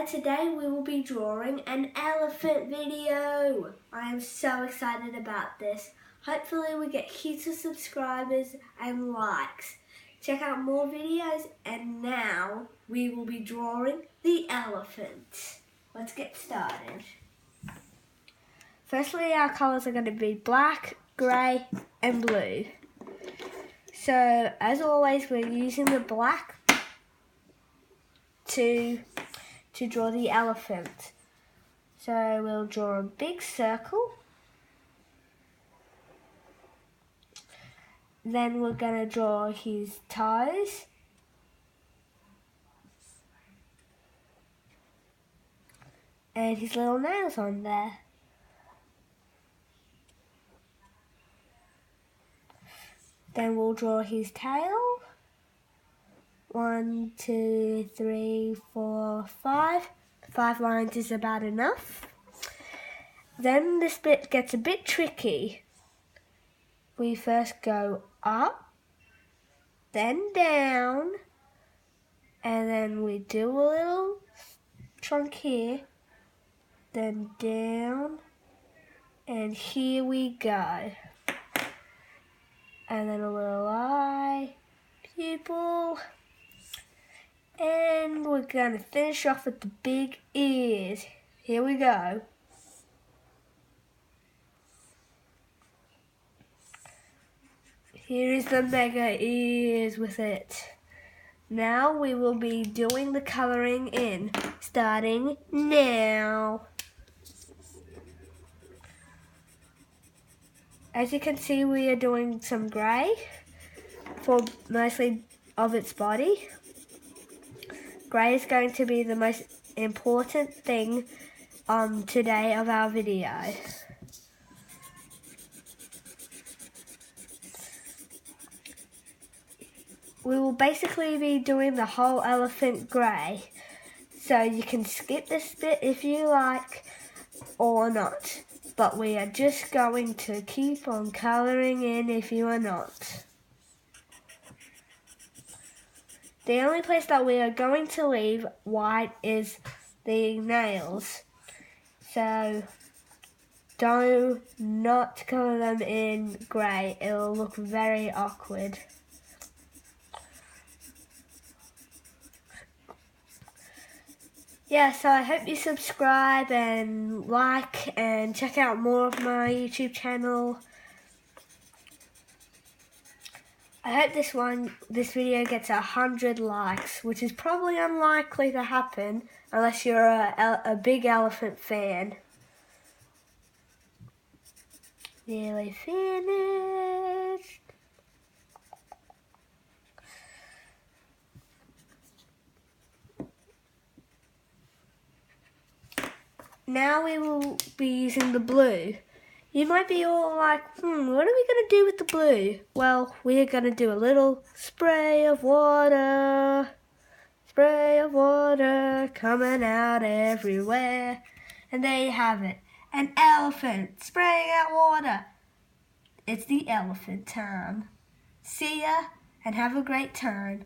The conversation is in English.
and today we will be drawing an elephant video. I am so excited about this. Hopefully we get heaps of subscribers and likes. Check out more videos, and now we will be drawing the elephant. Let's get started. Firstly, our colours are going to be black, grey and blue. So as always, we're using the black to draw the elephant. So we'll draw a big circle. Then we're going to draw his toes. And his little nails on there. Then we'll draw his tail. 1, 2, 3, 4, 5. 5 lines is about enough. Then this bit gets a bit tricky. We first go up, then down, and then we do a little trunk here, then down, and here we go. And then a little eye, pupil, and we're going to finish off with the big ears. Here we go. Here is the mega ears with it. Now we will be doing the colouring in, starting now. As you can see, we are doing some grey for mostly of its body. Grey is going to be the most important thing today of our video. We will basically be doing the whole elephant grey. So you can skip this bit if you like or not. But we are just going to keep on colouring in if you are not. The only place that we are going to leave white is the nails. So do not colour them in grey. It will look very awkward. Yeah, so I hope you subscribe and like and check out more of my YouTube channel. I hope this video gets 100 likes, which is probably unlikely to happen unless you're a big elephant fan. Nearly finished. Now we will be using the blue. You might be all like, what are we going to do with the blue? Well, we are going to do a little spray of water. Spray of water coming out everywhere. And there you have it. An elephant spraying out water. It's the elephant time. See ya and have a great time.